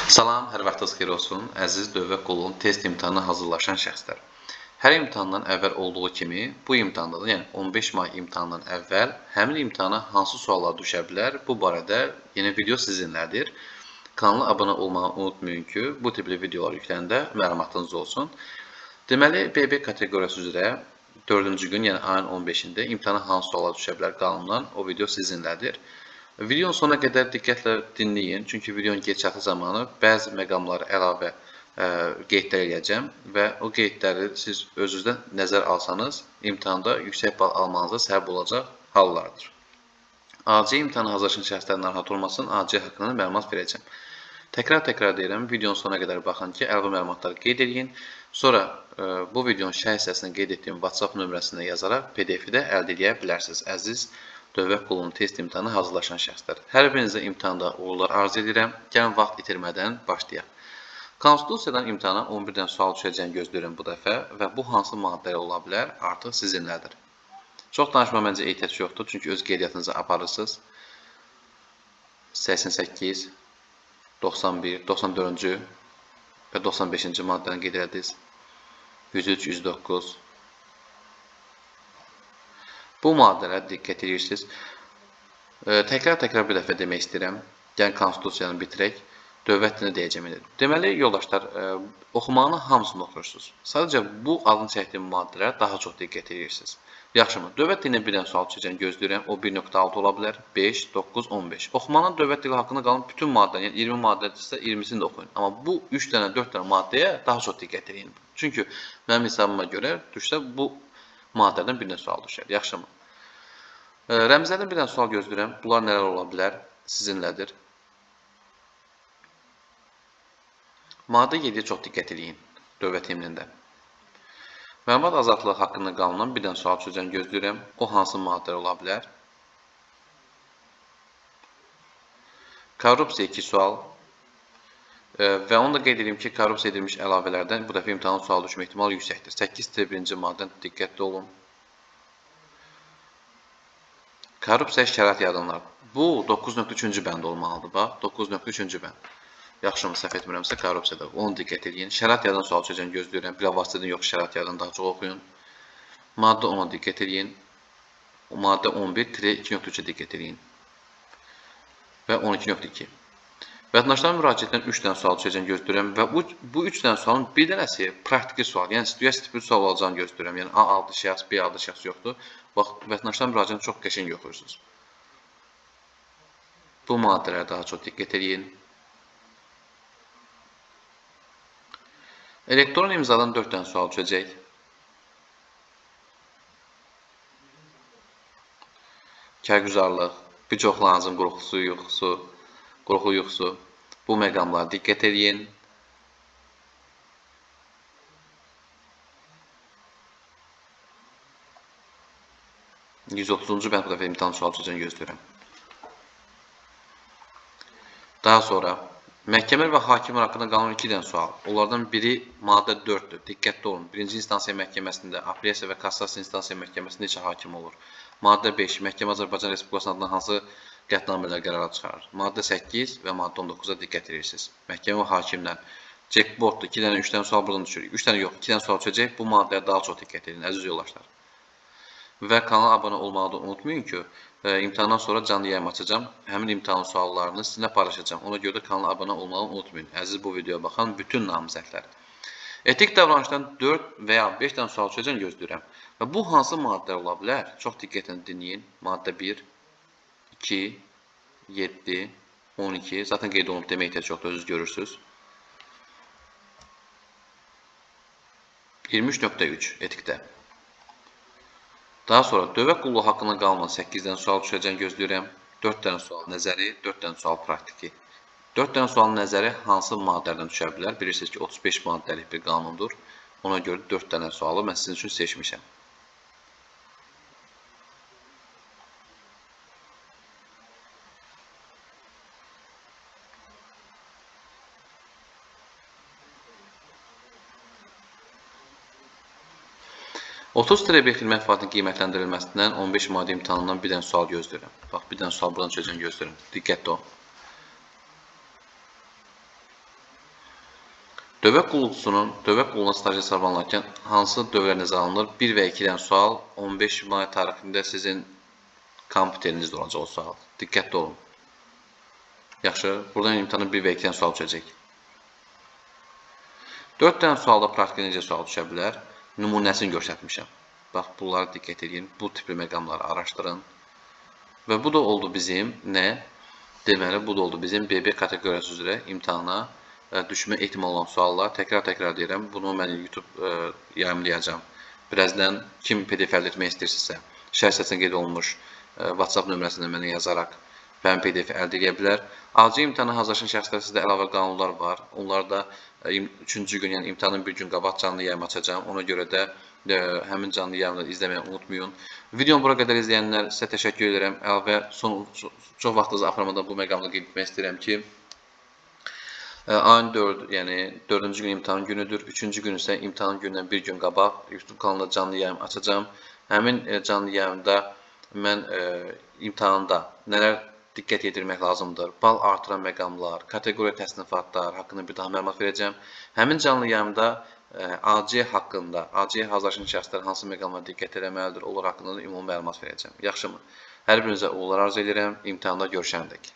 Salam, hər vaxtınız xeyir olsun. Əziz Dövlət Qulluğunun test imtahanına hazırlaşan şəxslər. Hər imtahandan əvvəl olduğu kimi, bu imtahanda da, yəni 15 may imtahanından əvvəl həmin imtahana hansı suallar düşə bilər, bu barədə yeni video sizinlədir. Kanala abunə olmağı unutmayın ki, bu tipli videolar yükləyəndə məlumatınız olsun. Deməli, BB kateqoriyası üzrə 4-cü gün, yəni ayın 15-də imtahana hansı suallar düşə bilər qanundan o video sizinlədir. Videonun sonuna qədər diqqətlə dinləyin, çünki videonun gedişatı zamanı bəzi məqamları əlavə qeydlər edəcəm və o qeydləri siz özünüzdən nəzər alsanız, imtahanda yüksək bal almanıza səbəb olacaq hallardır. AC imtahana hazırlaşan şəxslər narahat olmasın, AC haqqında məlumat verəcəm. Təkrar deyirəm, videonun sonuna qədər baxın ki, əlavə məlumatları qeyd edin. Sonra bu videonun şərh hissəsində qeyd etdiyim WhatsApp nömrəsində yazaraq PDF-i də əldə edə bilərsiniz. Əziz Dövlət Qulluğunun test imtahanına hazırlaşan şəxslər. Hər birinizə imtahanda uğurlar arzu edirəm. Gəlin vaxt itirmədən başlayaq. Konstitusiyadan imtahana 11-dən sual düşəcəyini gözləyirəm bu dəfə və bu hansı maddələr ola bilər artıq sizinlədir. Çox danışma məncə ehtiyac yoxdur, çünki öz qeydiyyatınızı aparırsınız. 88, 91, 94-cü və 95-ci maddəni qeyd ediniz. 103, 109. Bu maddələrə diqqət edirsiniz. Təkrar bir dəfə demək istəyirəm. Gəlin konstitusiyanı bitirək. Dövlət dilini deyəcəm. Deməli, yoldaşlar, oxumağının hamısını oxuyursunuz. Sadəcə bu adını çəkdiyim maddələrə daha çox diqqət edirsiniz. Yaxşımı? Dövlət dilinin birdən sual düşəcəyini gözləyirəm. O 1.6 ola bilər. 5, 9, 15. Oxumanın dövlət dili haqqında qalan bütün maddələr, yəni 20 maddədirsə 20-sini də oxuyun. Amma bu 3 dənə, 4 dənə maddəyə daha çox diqqət edin. Çünki mənim hesabıma görə düşsə bu maddədən birdən sual düşər. Yaxşımı? Rəmzlərdən bir dənə sual gözləyirəm. Bunlar nələr ola bilər? Sizinlədir. Maddə 7-yə çox diqqət edin. Dövlət himnində. Məlumat azadlığı haqqında qanundan bir dənə sual düşəcəyini gözləyirəm. O hansı maddələr ola bilər? Korrupsiya 2 sual. Və onu da qeyd edeyim ki, korrupsiya edilmiş əlavələrdən bu dəfə imtahan sual düşmə ehtimalı yüksəkdir. 8-1-ci maddən diqqətli olun. Korrupsiya şərait yadınlar. Bu 9.3-cü bənd olmalıdır. Bax, 9.3-cü bənd. Yaxşımı səhv etmirəmsə korrupsiyada. Onu diqqət edin. Şərait yadından sual düşəcəyini gözləyirəm. Bilavasitədən yox, şərait yadından daha çox oxuyun. Maddə 10-a diqqət edin. Maddə 11-2.3-ə diqqət edin. Və 12.2. Vətəndaşların müraciətdən 3 dənə sual düşəcəyini gözləyirəm və bu 3 dənə sualın bir dənəsi praktiki sual, yəni situasiya tipli sual olacağını gözləyirəm. Yəni A adlı şəxs, B adlı şəxs yoxdur. Bax, vətəndaşların müraciətini çox qəşəng oxuyursunuz. Bu maddələrə daha çox diqqət edin. Elektron imzadan 4 dənə sual düşəcək. Kərgüzarlıq, birçoxlarınızın qorxusu, yuxusu. Bu məqamlara diqqət edin. %30-cu bənd bu dəfə imtahan sual düşəcəyini gözləyirəm. Daha sonra məhkəmə və hakimlər haqqında qalan 2 dənə sual. Onlardan biri maddə 4-dür. Diqqətli olun. 1-ci instansiya məhkəməsində, apellyasiya və kassasiya instansiya məhkəməsində neçə hakim olur? Maddə 5. Məhkəmə Azərbaycan Respublikasının adına hansı qətnamələr qərara çıxarır? Maddə 8 və maddə 19-a diqqət edirsiniz. Məhkəmə və hakimdən. Jackboarddur. 2 dənə, 3 dənə sual buradan düşür. 3 dənə yox, 2 dənə sual düşəcək. Bu maddəyə daha çox diqqət edin, əziz yoldaşlar. Və kanala abunə olmağı da unutmayın ki, imtahandan sonra canlı yayım açacağım. Həmin imtahan suallarını sizinlə paylaşacağım. Ona görə də kanala abunə olmağı unutmayın. Əziz bu videoya baxan bütün namizədlər. Etik davranışdan 4 və ya 5 dənə sual düşəcəyini gözləyirəm. Və bu hansı maddələr ola bilər? Çox diqqətlə dinləyin. Maddə 1, 2, 7, 12. Zaten qeyd olunub demək ehtiyac yoxdur, özünüz görürsünüz. 23.3 etikdə. Daha sonra dövlət qulluğu haqqında qalan 8 dənə sual düşəcəyini gözləyirəm. 4 dənə sual nəzəri, 4 dənə sual praktiki. 4 dənə sual nəzəri hansı maddələrdən düşə bilər? Bilirsiniz ki, 35 maddəlik bir qanundur. Ona görə 4 dənə sualı mən sizin üçün seçmişəm. Otuz bir xidmət fəaliyyətinin qiymətləndirilməsindən 15 maddi imtahanından bir dənə sual gözləyirəm. Bax, bir dənə sual buradan çözəcəyini gözləyirəm. Diqqətli olun. Dövə qulluğuna staj hesablanarkən hansı dövrə nəzərə alınır? 1 və 2-dən sual 15 may tarixində sizin kompüterinizdə olacaq o sual. Diqqətli olun. Yaxşı, buradan imtahanın 1 və 2-dən sual düşəcək. 4 dənə sualda praktik necə sual düşə bilər? Nümunəsini göstərmişəm. Bax, bunlara diqqət edin. Bu tipli məqamları araşdırın. Və bu da oldu bizim nə? Deməli, bu da oldu bizim BB kateqoriyası üzrə imtahana düşmə ehtimalı olan suallar. Təkrar deyirəm, bunu mən YouTube yayımlayacağım. Birazdan kim PDF əldə etmək istəyirsə, şərh hissəsində qeyd olunmuş WhatsApp nömrəsindən mənə yazaraq mənim PDF əldə edə bilər. AC imtahana hazırlaşan şəxslər sizdə əlavə qanunlar var. Onlar da 3-cü gün, yəni imtahanın bir gün qabaq canlı yayım açacağam. Ona görə də həmin canlı yayımları izləməyi unutmayın. Videonu bura qədər izləyənlər sizə təşəkkür edirəm. Əlavə çox vaxtınızı aparmadan bu məqamda qeyd etmək istəyirəm ki, ayın 4, yəni 4-cü gün imtahan günüdür. 3-cü gün isə imtahan günündən bir gün qabaq YouTube kanalında canlı yayım açacağam. Həmin canlı yayımda mən imtahanda nələr diqqət yetirmək lazımdır, bal artıran məqamlar, kateqoriya təsnifatlar haqqında bir daha məlumat verəcəm. Həmin canlı yayımda AC haqqında, AC hazırlaşan şəxslər hansı məqamlara diqqət etməlidir, onlar haqqında da ümumi məlumat verəcəm. Yaxşımı? Hər birinizə uğurlar arzu edirəm. İmtahanda görüşəndək.